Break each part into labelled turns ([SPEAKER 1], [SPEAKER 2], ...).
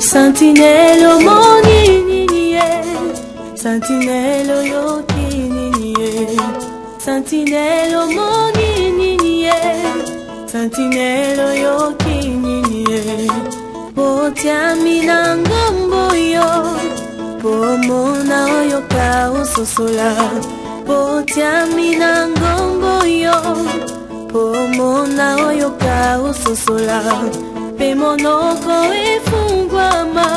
[SPEAKER 1] Sentinelle moniniye, sentinelle yokiniye, sentinelle moniniye, sentinelle yokiniye. Potiamina ngombo yo, pomona oyoka usosola. Potiamina ngombo yo, pomona oyoka usosola. Pemonoko efungwama,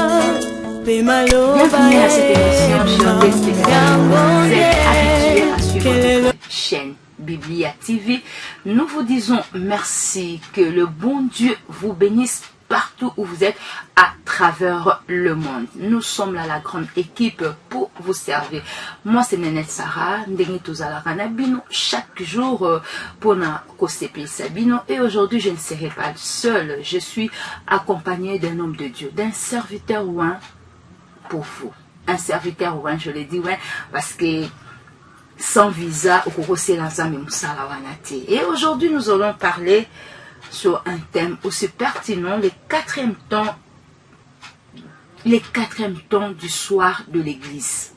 [SPEAKER 1] pemaloba
[SPEAKER 2] bienvenue à cette émission, chers téléspectateurs. Vous êtes habitués à suivre notre chaîne Biblia TV. Nous vous disons merci, que le bon Dieu vous bénisse partout où vous êtes à travers le monde. Nous sommes là, la grande équipe, pour vous servir. Moi, c'est Nénette Sarah, chaque jour pour na Kosepe Sabino. Et aujourd'hui, je ne serai pas seule. Je suis accompagnée d'un homme de Dieu, d'un serviteur ouin pour vous. Un serviteur ouin, je l'ai dit, ouais, parce que sans visa, et aujourd'hui, nous allons parler sur un thème aussi pertinent, les quatrièmes temps du soir de l'église.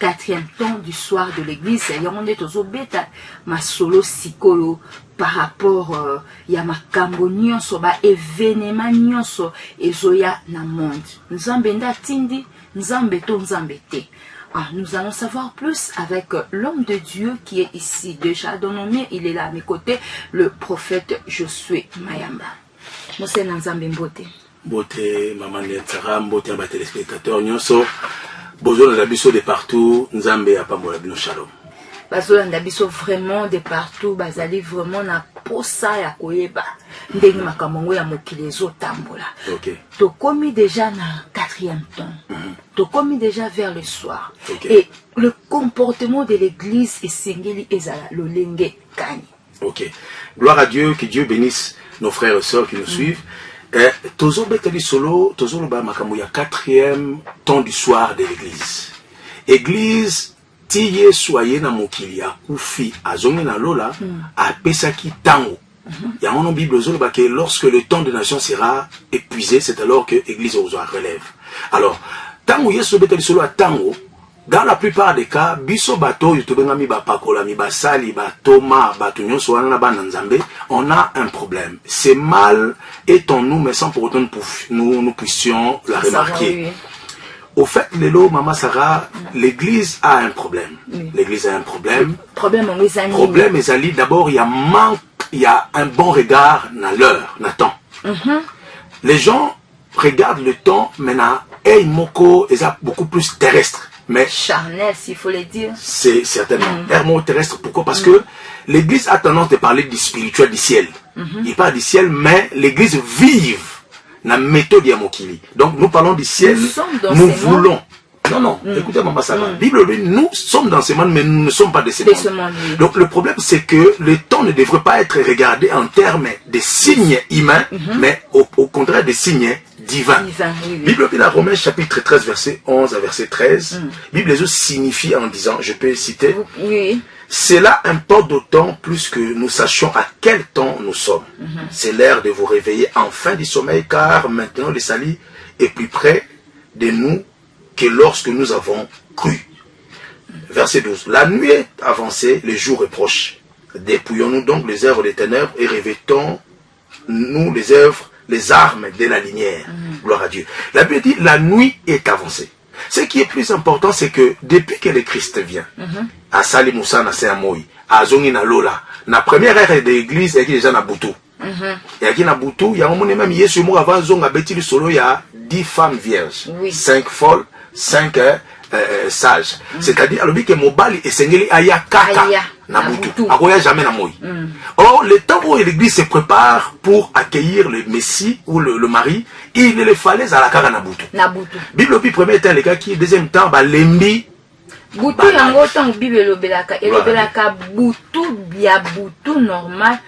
[SPEAKER 2] Quatrième temps du soir de l'église, on est aux obéta, ma solo sikolo, par rapport ya makambo nyonso, ba événement nyonso, ezoya na monde. Nzambenda tindi, nzambeto nzambete. Nous allons savoir plus avec l'homme de Dieu qui est ici déjà dénommé, il est là à mes côtés, le prophète Josué Mayamba. Monsieur Nanzambe Mbote.
[SPEAKER 3] Mbote, maman Netsara, Mbote à téléspectateurs, nyonso, bozo Ndabiso de partout, Nzambe à Pambola Bino Shalom.
[SPEAKER 2] Bazo Ndabiso vraiment de partout, bazali vraiment na posa ya koyeba. Ndenge makamongo ya mokili ezotambola.
[SPEAKER 3] Ok.
[SPEAKER 2] To komi déjà na quatrième temps. To komi déjà vers le soir.
[SPEAKER 3] Okay.
[SPEAKER 2] Et le comportement de l'église est singeli ezala lolenge kani.
[SPEAKER 3] Ok. Gloire à Dieu, que Dieu bénisse nos frères et sœurs qui nous suivent. Tozo Beteli Solo, Tozo Loba Makambo, il y a quatrième temps du soir de l'église. Église, tiye soye na mokili ya kufi, azongi na lola, a pesaki tango. Il y a mon Bible que lorsque le temps de nation sera épuisé, c'est alors que l'église relève. Alors, tango yeso Beteli Solo a tango, dans la plupart des cas, biso bato yotobenga mi bapakola mi basali batoma batunyo soana ba nzambe, on a un problème. C'est mal est en nous, mais sans pour autant nous puissions la remarquer. Oui. Au fait, Lélo, Maman Sarah, l'église a un problème. Oui. L'église a un problème.
[SPEAKER 2] Problème
[SPEAKER 3] Ezali, d'abord, il y a un bon regard dans l'heure, dans le temps. Les gens regardent le temps, mais na hey moko est beaucoup plus terrestre. Mais
[SPEAKER 2] charnel, s'il faut le dire.
[SPEAKER 3] C'est certainement terrestre. Pourquoi? Parce que l'église a tendance de parler du spirituel, du ciel. Il parle du ciel, mais l'église vive la méthode Yamokili. Donc nous parlons du ciel, nous voulons. Non, écoutez Maman Sarah. Bible dit, nous sommes dans ce monde, mais nous ne sommes pas de ce monde. Donc le problème, c'est que le temps ne devrait pas être regardé en termes de signes humains, mais au contraire des signes divins. Bible dit, la Romains chapitre 13, verset 11 à verset 13, Bible signifie en disant, je peux citer, cela importe d'autant plus que nous sachions à quel temps nous sommes. C'est l'heure de vous réveiller enfin du sommeil, car maintenant le salut est plus près de nous que lorsque nous avons cru. Verset 12. La nuit est avancée, le jour est proche. Dépouillons-nous donc les œuvres des ténèbres et revêtons-nous les armes de la lumière. Gloire à Dieu. La Bible dit, la nuit est avancée. Ce qui est plus important, c'est que depuis que le Christ vient, à Sali Moussa, na Seamoui, à Zongi na Lola, la première ère de l'église, il y a déjà na Boutou. Il y a na Boutou, il y a un moment même, Yesu Mou avant Zonga Beti le solo, il y a 10 femmes vierges, 5 folles, 5 sages. C'est-à-dire, alors que Mobali et Sengeli aya kaka na Boutou. Akoya jamais na moi. Or, le temps où l'église se prépare pour accueillir le Messie ou le mari, il ne le fallait à la kaka na Boutou. Bible au premier temps, les gars qui, deuxième temps, bah, lembi.
[SPEAKER 2] Boutou yango temps Bible lobelaka. Et lobelaka Boutou, bia Boutou normal.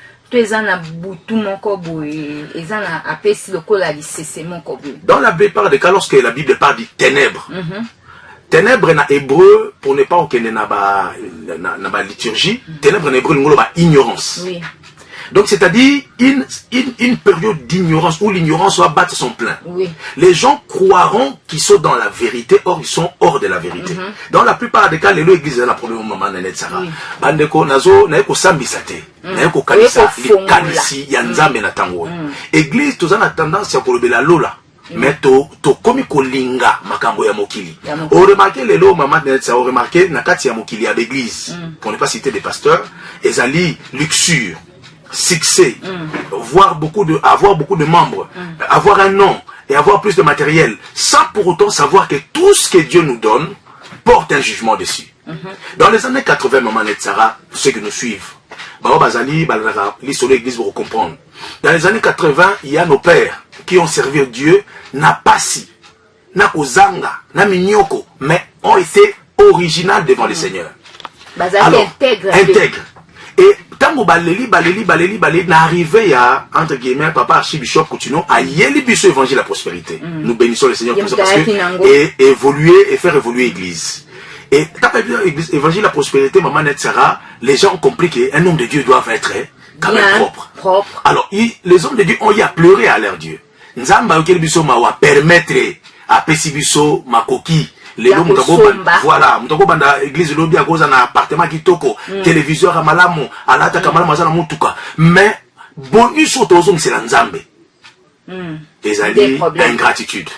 [SPEAKER 3] Dans la plupart des cas, lorsque la Bible parle de ténèbres, ténèbres en hébreu, pour ne pas qu'il y ait na liturgie, ténèbres en hébreu, nous avons ignorance. Donc c'est-à-dire une période d'ignorance où l'ignorance va battre son plein.
[SPEAKER 2] Oui.
[SPEAKER 3] Les gens croiront qu'ils sont dans la vérité, or ils sont hors de la vérité. Dans la plupart des cas, les lois églises la problème maman Nanette Sarah. Bandeko nazo na eko sambisate, na eko kanisa, li kanisi ya nzambe na tango. Église tozana tendance ya kolobela lola. Mais to komi kolinga makambo ya mokili. On remarque les lots maman Nanette Sarah, on remarque na kati ya mokili ya l'église. Pour ne pas citer des pasteurs, ezali luxure, succès, avoir beaucoup de membres, avoir un nom et avoir plus de matériel, sans pour autant savoir que tout ce que Dieu nous donne porte un jugement dessus. Dans les années 80, maman Sarah, ceux qui nous suivent, l'église pour comprendre. Dans les années 80, il y a nos pères qui ont servi Dieu, n'a pas si, n'a kozanga, n'a minyoko, mais ont été original devant le Seigneur. Alors, intègre. Et tango baleli n'arrivait à entre guillemets papa archibishop Coutinho à yeli biso évangile la prospérité. Nous bénissons le Seigneur pour ça parce que et évoluer et faire évoluer l'église. Et quand l'église évangile la prospérité maman Netsara, les gens ont compris qu'un homme de Dieu doit être quand même propre. Alors les hommes de Dieu ont y à pleurer à leur Dieu. Nzamba okeli biso mawa permettre à pesibiso makoki. Voilà, mutako banda église lobi à cause d'un appartement qui toko, téléviseur à malamu, alata kamala mazana mutuka. Mais bonus au tozong c'est l'anzambe. Ezali ingratitude.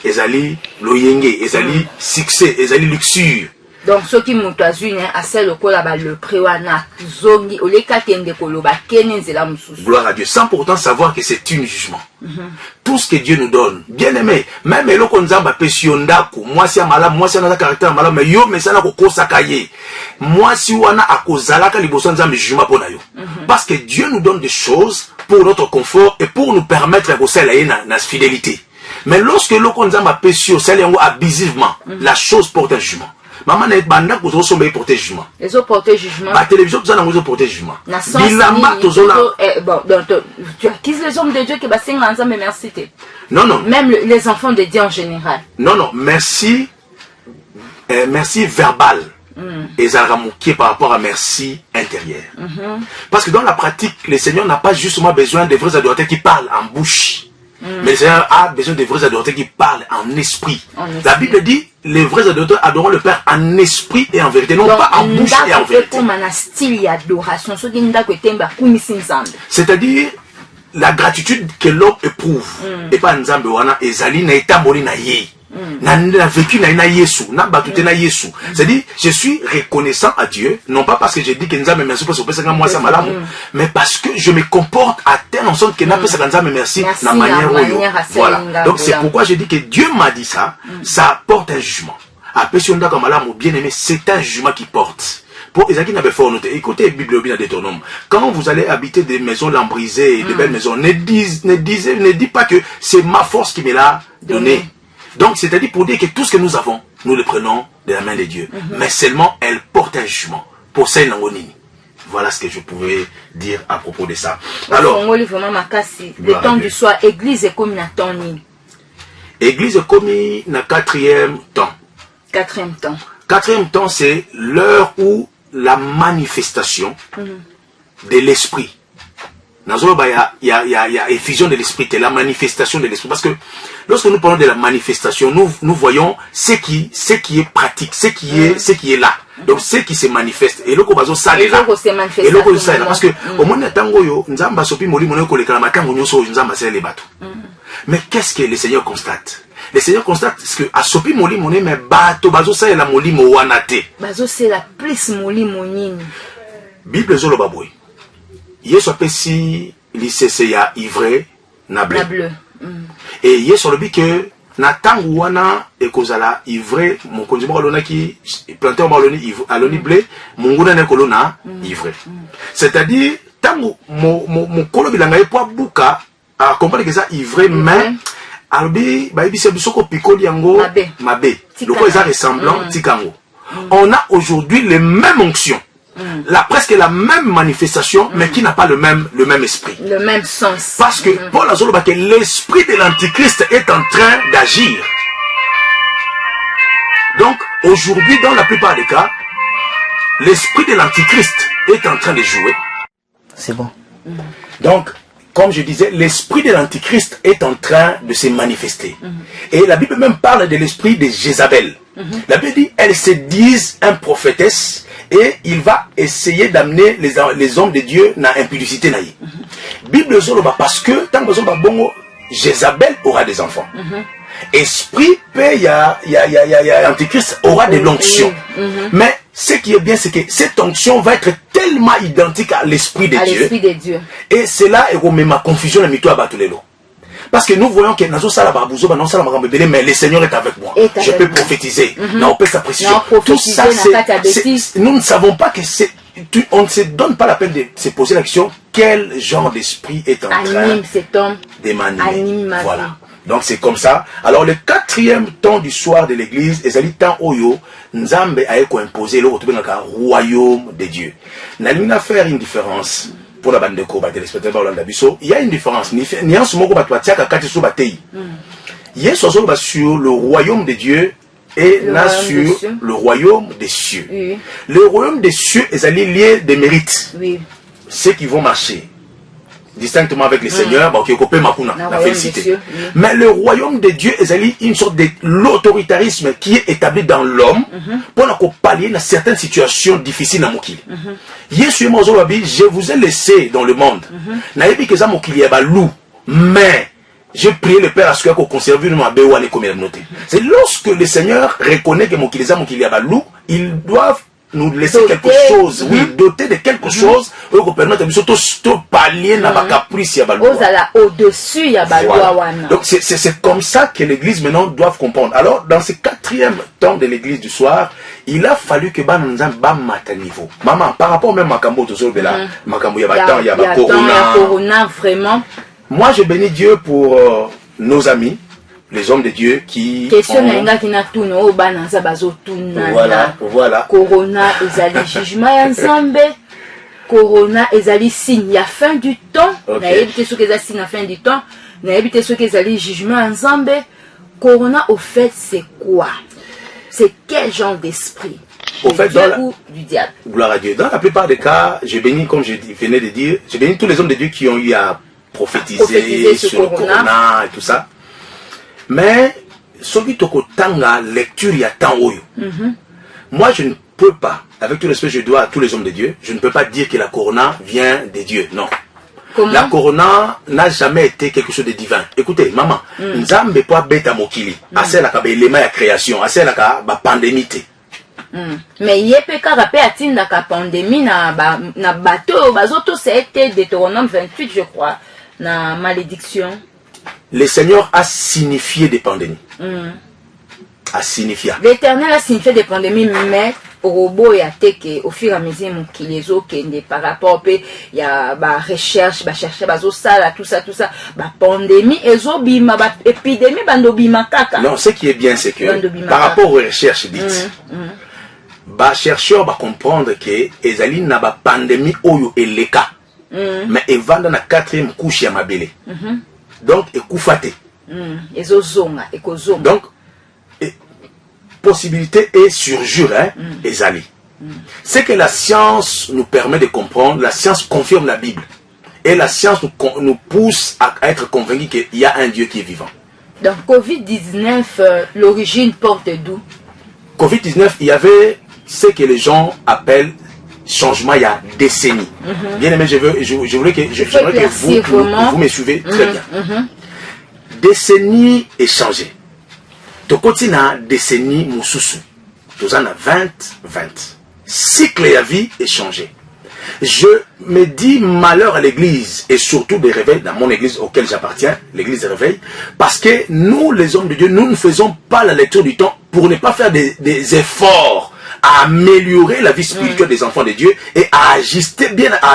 [SPEAKER 3] Ezali loyenge, ezali succès, ezali luxure.
[SPEAKER 2] Donc ceux qui m'ont traduit à celle au là le préwana zongi au leka tende koloba kenenzela mususu.
[SPEAKER 3] Gloire à Dieu sans pourtant savoir que c'est un jugement. Tout ce que Dieu nous donne, bien aimé, même eloko nzamba pesiondako, moi si amala, moi si ana caractère amala, mais yo mais ça na ko kosakaye. Moi si wana akozalaka liboso nzamba jugement pona yo. Parce que Dieu nous donne des choses pour notre confort et pour nous permettre de faire na fidélité. Mais lorsque l'oko nzamba pesio celle abusivement, la chose porte un jugement. Maman n'est pas là pour porter jugement.
[SPEAKER 2] Les autres portent jugement.
[SPEAKER 3] La télévision, tu as porter jugement.
[SPEAKER 2] Bon, tu acquises les hommes de Dieu qui bassin ensemble, merci.
[SPEAKER 3] Non.
[SPEAKER 2] Même les enfants de Dieu en général.
[SPEAKER 3] Non, merci. Merci verbal. Et ça ramouqué par rapport à merci intérieur. Parce que dans la pratique, le Seigneur n'a pas justement besoin de vrais adorateurs qui parlent en bouche. Mais le Seigneur a besoin de vrais adorateurs qui parlent en esprit. La Bible dit les vrais adorateurs adoreront le Père en esprit et en vérité, non donc, pas en bouche et en vérité. C'est-à-dire la gratitude que l'homme éprouve. Et pas nzambe wana ezali na etamboli na ye. Na vécu na Yesu, na batute na Yesu. C'est-à-dire je suis reconnaissant à Dieu, non pas parce que je dis que nzambe merci pour ce que moi ça malamu, mais parce que je me comporte à tel en sorte que n'a pas ça nzambe merci na manière voilà. Donc c'est pourquoi je dis que Dieu m'a dit ça, ça porte un jugement. Après si on a comme malamu bien aimé, c'est un jugement qui porte. Pour Isaac n'a pas fait noter. Écoutez la Bible bien Deutéronome. Quand vous allez habiter des maisons lambrisées, de belles maisons, ne dites pas que c'est ma force qui me l'a donné. Donc, c'est-à-dire pour dire que tout ce que nous avons, nous le prenons de la main de Dieu. Mais seulement, elle porte un jugement. Pour celle Nangoni. Voilà ce que je pouvais dire à propos de ça. Alors,
[SPEAKER 2] le temps du soir, église est comme na temps ni.
[SPEAKER 3] Église est comme na quatrième temps. Quatrième temps, c'est l'heure où la manifestation de l'esprit. Il y a effusion de l'esprit, c'est la manifestation de l'esprit. Parce que lorsque nous parlons de la manifestation, nous voyons ce qui est pratique, ce qui est là. Donc ce qui se manifeste. Et l'oko bazo ça là. Et l'oko ça là. Parce que au moins tango yo, nzamba sopi moli mono kolekala matango nyoso nzamba c'est les bateaux. Mais qu'est-ce que le Seigneur constate? Le Seigneur constate que à sopi moli moné mais bateau bazo ça la moli mo wanate.
[SPEAKER 2] Bazo c'est la plus moli monine.
[SPEAKER 3] Bible zolo baboy. Yesu apesi lycée ya ivre na bleu. Et yesu lobi que na tangu wana ekozala ivre mon konzimo kolona ki planter maloni aloni blé munguna ne kolona ivre. C'est-à-dire tangu mon kolo bilanga e po buka a comprendre que ça ivre mais albi ba ebise bisoko pikoli yango mabe. Loko eza ressemblant tikango. On a aujourd'hui les mêmes onctions. Presque la même manifestation, mais qui n'a pas le même esprit.
[SPEAKER 2] Le même sens.
[SPEAKER 3] Parce que Paul Azoloba, que l'esprit de l'antichrist est en train d'agir. Donc, aujourd'hui, dans la plupart des cas, l'esprit de l'antichrist est en train de jouer.
[SPEAKER 4] C'est bon.
[SPEAKER 3] Donc, comme je disais, l'esprit de l'antichrist est en train de se manifester. Et la Bible même parle de l'esprit de Jézabel. La Bible dit, elle se disent un prophétesse et il va essayer d'amener les hommes de Dieu dans l'impudicité. Bible zoloba parce que tant que bongo, Jézabel aura des enfants. Esprit, il y a antichrist aura de l'onction. Mais ce qui est bien, c'est que cette onction va être tellement identique à l'esprit de Dieu. Et c'est là où ma confusion est mise à Batulelo. Parce que nous voyons que mais le Seigneur est avec moi. Je peux prophétiser. On peut s'apprécier. Tout ça, nous ne savons pas que c'est. On ne se donne pas la peine de se poser la question quel genre d'esprit est en train de m'animer. Voilà. Donc c'est comme ça. Alors le 4e temps du soir de l'église, ezali temps oyo Nzambe a imposé le royaume de Dieu. N'alina faire une différence pour la bande de cours, il y a une différence. Il y a sur le royaume de Dieu et là sur le royaume des cieux. Le royaume des cieux est lié des mérites. Ceux qui vont marcher distinctement avec le Seigneur, la félicité. Mais le royaume de Dieu est une sorte de l'autoritarisme qui est établi dans l'homme pour pallier dans certaines situations difficiles à Mokili. Je vous ai laissé dans le monde. Mais j'ai prié le Père à ce qu'on conserve ma béwa les communautés. C'est lorsque le Seigneur reconnaît que Mokili ils doivent nous laisser quelque chose, doter de quelque chose pour permettre de pallier na caprice ya balwa.
[SPEAKER 2] Au-dessus ya balwa.
[SPEAKER 3] Donc c'est comme ça que l'église maintenant doit comprendre. Alors dans ce 4e temps de l'église du soir, il a fallu que bananza ba mata niveau. Maman, par rapport même à Makambo toujours de là, Makambo ya batan ya ba
[SPEAKER 2] corona vraiment.
[SPEAKER 3] Moi je bénis Dieu pour nos amis, les hommes de Dieu qui voilà.
[SPEAKER 2] Corona ezali jugement ya Nzambe. Corona ezali signe ya fin du temps. Na yebite ce que ezali signe ya fin du temps. Na yebite ce que ezali jugement ya Nzambe. Corona au fait c'est quoi? C'est quel genre d'esprit?
[SPEAKER 3] Au fait,
[SPEAKER 2] du diable.
[SPEAKER 3] Gloire à Dieu. Dans la plupart des cas, je bénis, comme je venais de dire, je bénis tous les hommes de Dieu qui ont eu à prophétiser sur le corona et tout ça. Mais, celui qui a lecture, il y a tant oyo. Moi, je ne peux pas, avec tout le respect que je dois à tous les hommes de Dieu, je ne peux pas dire que la corona vient de Dieu. Non.
[SPEAKER 2] Comment?
[SPEAKER 3] La corona n'a jamais été quelque chose de divin. Écoutez, maman, Nzambe pas bêta mokili. Assez la élément de création, assez la pandémie.
[SPEAKER 2] Mais il y a la pandémie na bateau, bazoto c'était Deutéronome 28 je crois, na malédiction.
[SPEAKER 3] Le Seigneur a signifié des pandémies. A signifié.
[SPEAKER 2] L'Éternel a signifié des pandémies, mais au robot et à teke au fur et à mesure qui les autres par rapport il y a recherche, chercher ça tout ça pandémie ezobima épidémie bandobima kaka.
[SPEAKER 3] Non, ce qui est bien c'est que par rapport aux recherches dites chercheurs va comprendre que ezali na ba pandémie oyo eleka mais evanda na 4e couche ya mabele. Donc ekufate. Donc possibilité et surjure ezali. C'est que la science nous permet de comprendre, la science confirme la Bible et la science nous pousse à être convaincus qu'il y a un Dieu qui est vivant.
[SPEAKER 2] Donc Covid-19 l'origine porte d'où?
[SPEAKER 3] Covid-19 il y avait ce que les gens appellent changement il y a décennies. Bien aimé, je voulais que vous me suivez très bien. Décennie est changé. Tokotina décennie mususu. Tozana 20. Cycle ya vie est changé. Je me dis malheur à l'église et surtout des réveils dans mon église auquel j'appartiens, l'église des réveils, parce que nous les hommes de Dieu, nous ne faisons pas la lecture du temps pour ne pas faire des efforts à améliorer la vie spirituelle des enfants de Dieu et à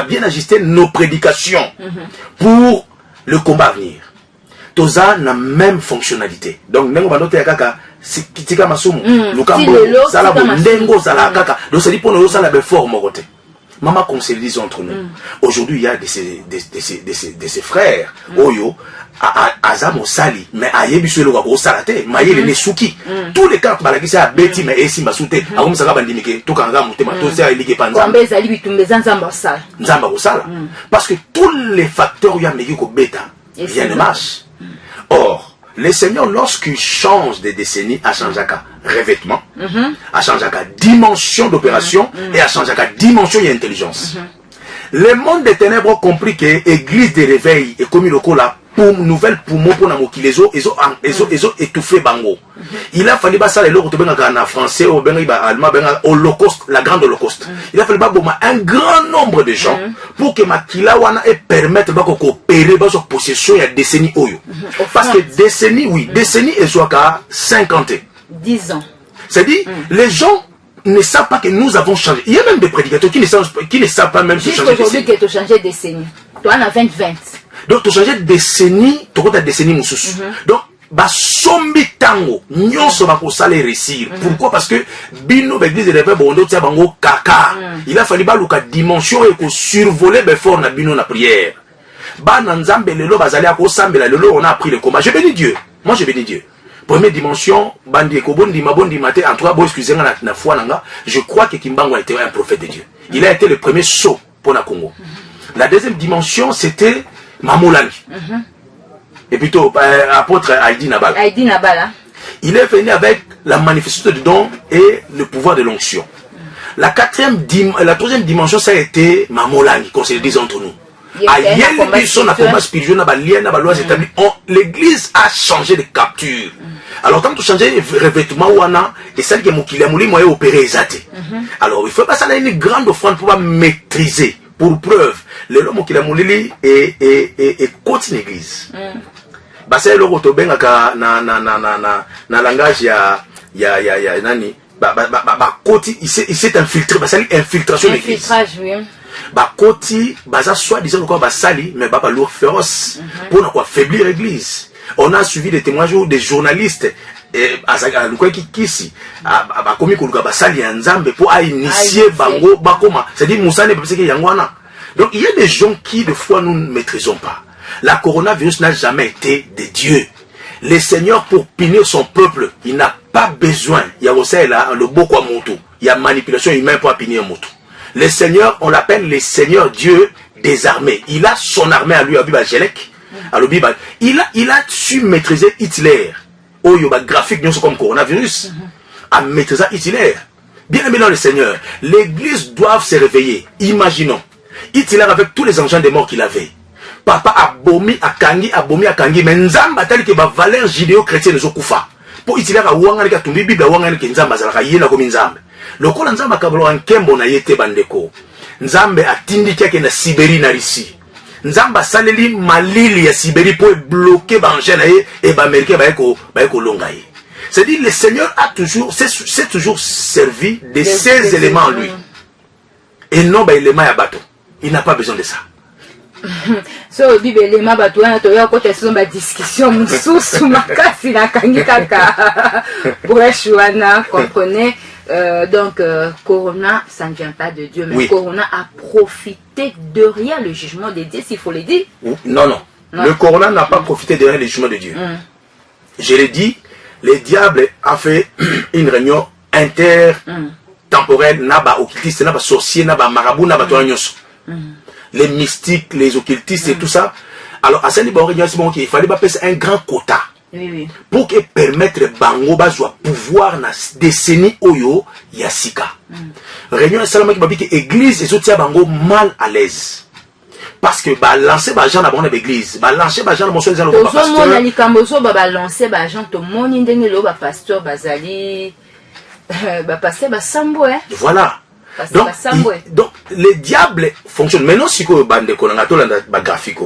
[SPEAKER 3] bien ajuster nos prédications pour le combat à venir. Toza na même fonctionnalité. Donc nengo bandote ya kaka kitika masumu lukambo sala bo ndengo sala kaka. Donc c'est pour nous ça la forme côté. maman qu'on se le dise entre nous. Aujourd'hui, il y a de ces frères, Oyo, Azam au Sali, mais Ayebi sur le Wabo Salate, Maye le Nesuki. Tous les cas, Balakisa a Betty, mais Essi Masute, Aum Saga Bandimike, Tokanga Mutema, Tosia et Ligue Panza. Nzamba au Sala. Parce que tous les facteurs, il y a Megiko Beta, rien ne marche. Or, le Seigneur, lorsqu'il change des décennies, a changé à revêtement, a changé à dimension d'opération et a changé à dimension et intelligence. Le monde des ténèbres a compris que l'église de réveil est comme une nouvelle poumon pour nous les ont étouffé bango. Il a fallu ça les lots en français au allemand holocauste, la grande holocauste. Il a fallu un grand nombre de gens pour que Makila wana et permettre de coopérer dans sa possession il y a décennies oyo. Parce que décennies oui, décennies et soit 50 ans.
[SPEAKER 2] 10 ans.
[SPEAKER 3] C'est-à-dire les gens ne savent pas que nous avons changé. Il y a même des prédicateurs qui ne savent pas même
[SPEAKER 2] changer. Aujourd'hui que tu as changé de décennie. Toi, on a 20-20.
[SPEAKER 3] Donc, tu as changé de décennie, tu as décennie moussous. Donc, sombi tango, nyonso ba ko sala réussir. Pourquoi? Parce que bino l'église de réveil bondo tia bango kaka. Il a fallu ba luka dimension et ko survoler before na bino na prière. Ba na nzambe lelo bazali ko sambela lelo on a appris le combat. Je bénis Dieu. Moi je bénis Dieu. Première dimension, bandi ko bondi maté en tout cas bon excusez na foi nanga, je crois que Kimbango était un prophète de Dieu. Il a été le premier saut pour la Congo. La deuxième dimension c'était Mamolani. Et plutôt apôtre Heidi Nabal.
[SPEAKER 2] Heidi Nabal. Hein?
[SPEAKER 3] Il est venu avec la manifestation du don et le pouvoir de l'onction. La troisième dimension, ça a été Mamolani, qu'on se le dise entre nous. L'église a changé de capture. Alors, quand tu changes de revêtement, et celle qui est opéré. Alors, il faut pas ça une grande offrande pour maîtriser. Pour preuve, le l'homme qui l'a moulé est côté l'église. C'est le rotobenga na langage ya nani côté il s'est infiltré c'est infiltration de l'église. Côté baza soit disant quoi sali mais pas lourd féroce pour ne pas faiblir l'église. On a suivi des témoignages des journalistes et à quoi qui ici comme ko luka basali ya nzambe pour initier bango bakoma c'est-à-dire Moussa ne peut pas que yangwana. Donc il y a des gens qui de fois nous ne maîtrisons pas. La coronavirus n'a jamais été de Dieu. Le Seigneur pour punir son peuple, il n'a pas besoin. Il y a aussi là le boko moto. Il y a manipulation humaine pour punir un moto. Le Seigneur, on l'appelle le Seigneur Dieu des armées. Il a son armée à lui, à Biba Jelek. Il a su maîtriser Hitler. Oh, il y a graphique comme coronavirus. À maîtriser Hitler. Bien aimé dans le Seigneur, l'église doit se réveiller. Imaginons. Hitler avec tous les engins de mort qu'il avait. Papa abomi akangi mais nzamba tali ke ba valeur judéo-chrétienne zokufa. Po Hitler a wanga ka tumbi Bible wanga ke nzamba zalaka yena ko nzambe. Lokola nzamba kabalo ankembo na yete bandeko. Nzambe atindi kyake na Sibérie na Russie. Nzamba saleli malili ya Sibérie pour bloquer bangela et ba américain ba eko longaye. C'est-à-dire le Seigneur a toujours c'est toujours servi de ces éléments en lui. Et non ba éléments ya bateau. Il n'a pas besoin de ça.
[SPEAKER 2] So Bible ma bato na to ya ko teso ba discussion sous makasi na kangika ka Bouchouana comprenez donc Corona ça ne vient pas de Dieu mais oui. Corona a profité de rien le jugement de Dieu s'il faut le dire.
[SPEAKER 3] Non. Le Corona n'a pas profité de rien le jugement de Dieu. Je l'ai dit, le diable a fait une réunion intertemporelle naba occultiste naba sorcier naba marabout naba toanyos. Les mystiques, les occultistes et tout ça. Alors, à ce niveau, il fallait passer un grand quota pour que permettre Bango Bazwa pouvoir na décennie Oyo Yasika. Réunion Salama qui m'a dit que l'église et soutien Bango mal à l'aise. Parce que lancer Bajan à bonne église, lancer Bajan à mon soeur
[SPEAKER 2] pasteur. Lancer Bajan to moni ndenge lo ba pasteur bazali ba pasteur ba sambo
[SPEAKER 3] Voilà. Donc, le diable fonctionne. Maintenant, si vous avez un graphique,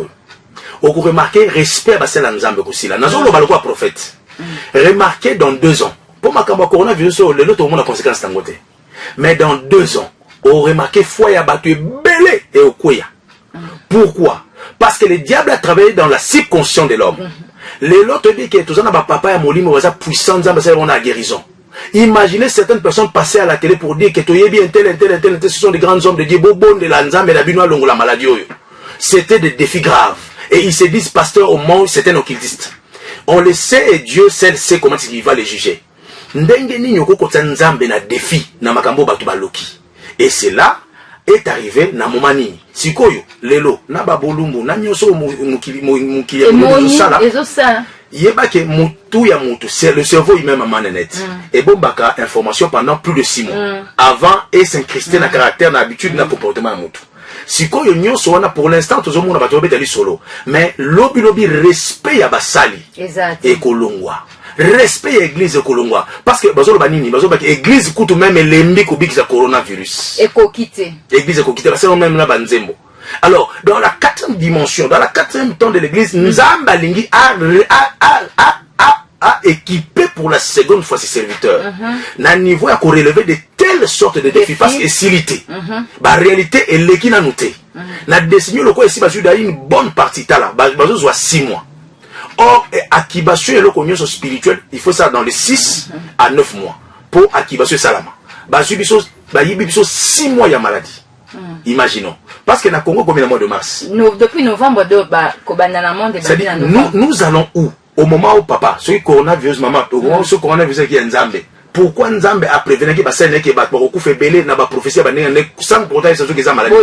[SPEAKER 3] vous remarquez respect à la Nzambe aussi. Là, nous avons le prophète. Remarquez dans 2 ans. Pour ma coronavirus, le lot au monde a conséquence d'un côté. Mais dans 2 ans, vous remarquez foi a battu belé et au koya. Pourquoi? Parce que le diable a travaillé dans la subconscience de l'homme. Les lots te dit que tout ça n'a pas papa et molimo, ça puissant, ça on a guérison. Imaginez certaines personnes passer à la télé pour dire que ce sont des grands hommes de Dieu, de l'anzam et la binois longue la maladie. C'était des défis graves. Et ils se disent, pasteur, au monde, c'est un occultiste. On le sait et Dieu seul sait comment il va les juger. Et cela est arrivé na momani. Sikoyo, lelo, na babolumbu, na nyoso mukili yeba ke mutu ya mutu, c'est le cerveau lui-même à manenet. Et bon baka information pendant plus de 6 mois. Avant et s'incruster na caractère, na habitude, na comportement à mutu. Sikoyo nyoso wana pour l'instant tozo mona bato betali solo. Mais lobi respect ya basali.
[SPEAKER 2] Exact.
[SPEAKER 3] Et kolongwa. Respect à l'église kolongwa. Parce que bazolo banini, bazolo baki église kutu même lembi kubiki coronavirus.
[SPEAKER 2] Et kokite.
[SPEAKER 3] Église kokite parce que même la banzembo. Alors, dans la 4e dimension, dans la 4e temps de l'église, Nzamba Lingi a équipé pour la 2e fois ses serviteurs. N'a niveau à relever de telles sortes de défis parce que silité. La réalité est l'équipe à noter. N'a désigné le quoi ici, parce qu'il y a une bonne partie là, parce soit 6 mois. Or, activation et le cognon spirituel, il faut ça dans les 6 à 9 mois. Pour activation salama. Parce qu'il y a 6 mois, il y a maladie. Imaginons. Parce que na Congo, combien de mois de mars?
[SPEAKER 2] Depuis novembre,
[SPEAKER 3] nous allons où? Au moment où papa, ce coronavirus, maman, au moment où ce coronavirus qui est Nzambe. Pourquoi Nzambe a prévenu que ça n'est pas pour coup fait belé n'a pas prophétie sans pourtant ils ont maladie.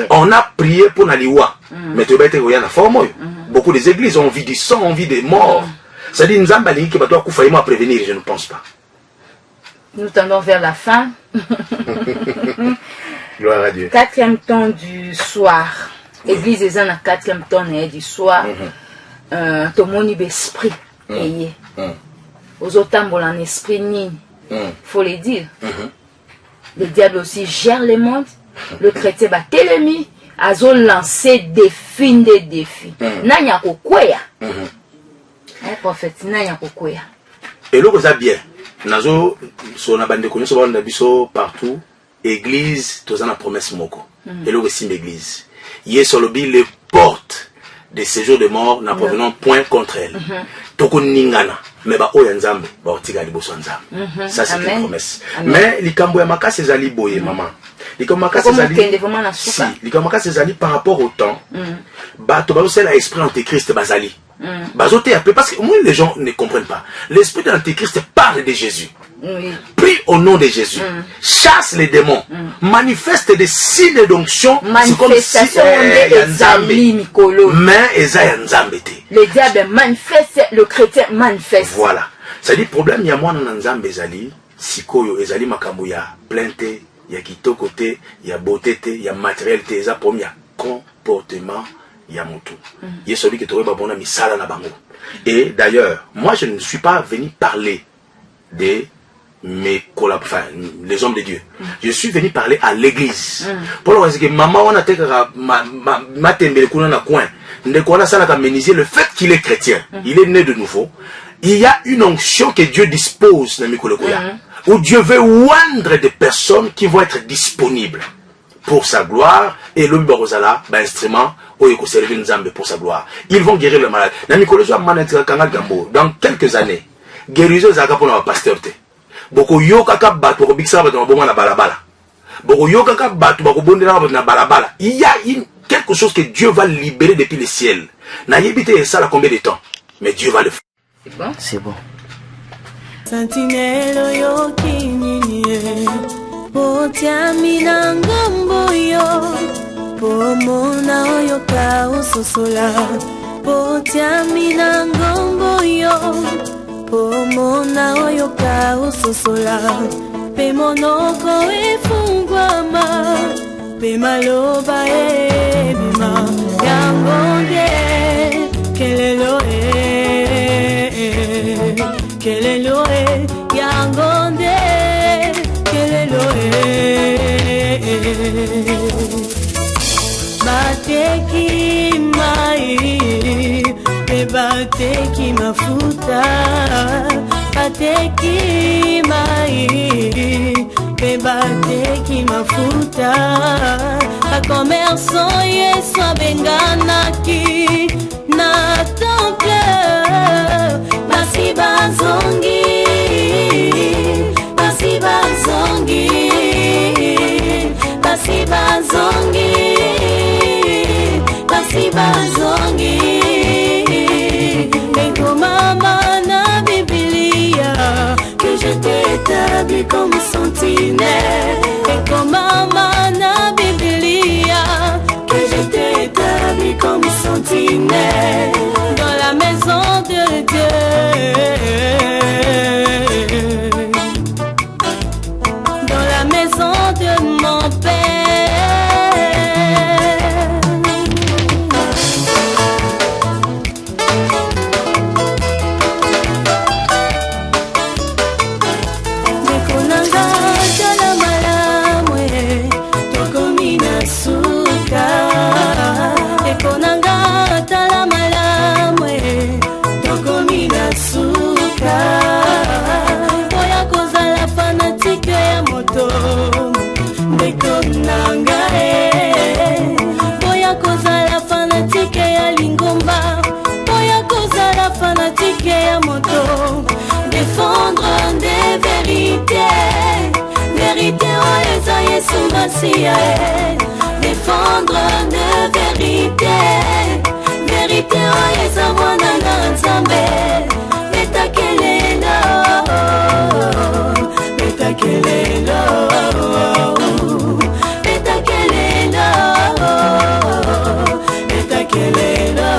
[SPEAKER 3] On a prié pour Naliwa. Mais tu vas être en forme. Beaucoup des églises ont envie du sang, ont envie des morts. Ça dit Nzambe qui va toi prévenir, je ne pense pas.
[SPEAKER 2] Nous tendons vers la fin.
[SPEAKER 3] Gloire à Dieu.
[SPEAKER 2] 4e temps du soir. Église est en 4e temps du soir. Ton mon esprit. Aux autres en esprit ni. Faut le dire. Le diable aussi gère le monde. Le chrétien va télémi. Azo lancer des défis. Nanya kokwea. Prophète nanya kokwea.
[SPEAKER 3] Et l'eau ça bien. Nazo so na bande konyo so ba na biso partout église tozana promesse moko et le récit d'église yesolobi les portes de séjour de mort n'a provenant point contre elle toko ningana mais ba oya nzambe ba otika liboso nzambe ça c'est une promesse. Mais likambo ya makasi ezali boye maman likambo makasi ezali si likambo makasi ezali par rapport au temps ba to ba osela esprit antéchrist bazali bazoté appelé parce que moi les gens ne comprennent pas. L'esprit de l'antéchrist parle de Jésus. Prie au nom de Jésus. Chasse les démons. Manifeste des signes d'onction. C'est comme si mais
[SPEAKER 2] le diable manifeste, le chrétien manifeste.
[SPEAKER 3] Voilà. Ça dit problème il y a moi dans Nzambe ezali sikoyo ezali makambo ya plainte, ya kitoko te, ya beauté te, ya matériel te, eza pour ya comportement. Et d'ailleurs, moi je ne suis pas venu parler de mes collaborateurs, les hommes de Dieu. Je suis venu parler à l'église. Pour le que maman on a été le fait qu'il est chrétien, il est né de nouveau. Il y a une onction que Dieu dispose dans où Dieu veut oindre des personnes qui vont être disponibles pour sa gloire et le barozala instrument pour sa gloire. Ils vont guérir le malade. Dans quelques années, guérison zaka pour la pasteur. Boko yo kaka bato ko biksa bato bonga na balabala. Boko yo kaka bato bako bondela na balabala. Il y a quelque chose que Dieu va libérer depuis le ciel. Na yebite ça la combien de temps? Mais Dieu va le faire.
[SPEAKER 2] C'est bon.
[SPEAKER 3] C'est bon.
[SPEAKER 1] Sentinelo yo kinyinie. Potiamina ngambo yo. Pomona oyo ka usosola. Potiamina ngambo yo. Pomona oyo ka usosola. Pe monoko efungwama. Pe maloba ebima. Yangonde kelelo kelelo yangonde kelelo bateki mai pe bateki mafuta bateki mai pe bateki mafuta a commerçant yesu abenganaki na temple basi bazo établi comme sentinelle. Et comme maman na Biblia, que je t'ai établi comme sentinelle dans la maison de Dieu, dans la maison de mon Père. Défendre des vérités, vérité oh eza Yesu Masia. Défendre des vérités, vérité oh eza mwana na Nzambe. Betakelelo, betakelelo, betakelelo, betakelelo.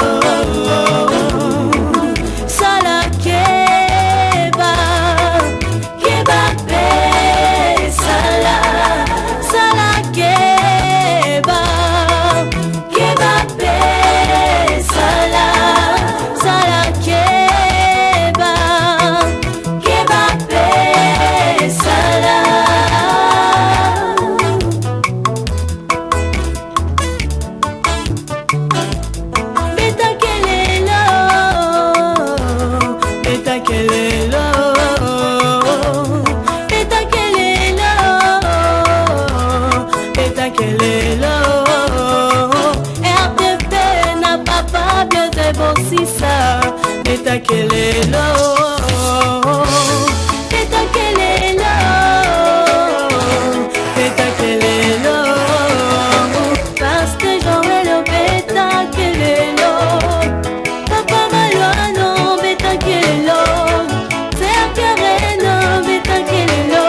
[SPEAKER 1] Betakelelo, betakelelo, betakelelo. Pasteur Joël betakelelo, Papa Maluano betakelelo, Sœur Karen betakelelo,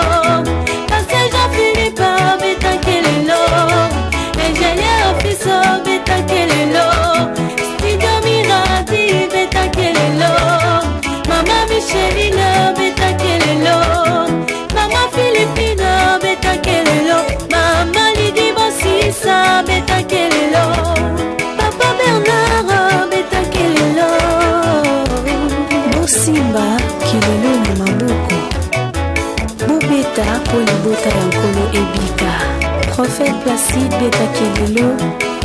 [SPEAKER 1] Pasteur Jean-Philippe betakelelo, Ingénieur Officer betakelelo, Studio Mirati betakelelo, Mama Micheline betakelelo, Mama Philippine betakelelo, Mama Lydie Bossissa betakelelo, Papa Bernard betakelelo.
[SPEAKER 4] Bosimba kilelo na maboko, bobeta po libota ya nkolo ebika. Prophète Placide betakelelo,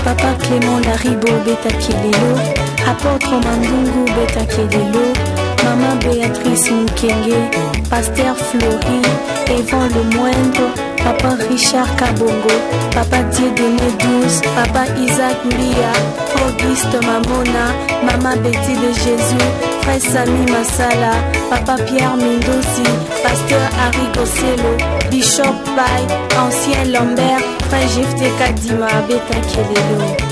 [SPEAKER 4] Papa Clément Laribo betakelelo, Apôtre Mandungu betakelelo, Maman Béatrice Mukenge, Pasteur Flori, Evan Le Moindre, Papa Richard Kabongo, Papa Dieudonné 12, Papa Isaac Mlia, Auguste Mamona, Maman Betty de Jésus, Frère Sami Masala, Papa Pierre Mendozi, Pasteur Harry Gosselo, Bishop Pai, Ancien Lambert, Frère Jefte Kadima betakelelo.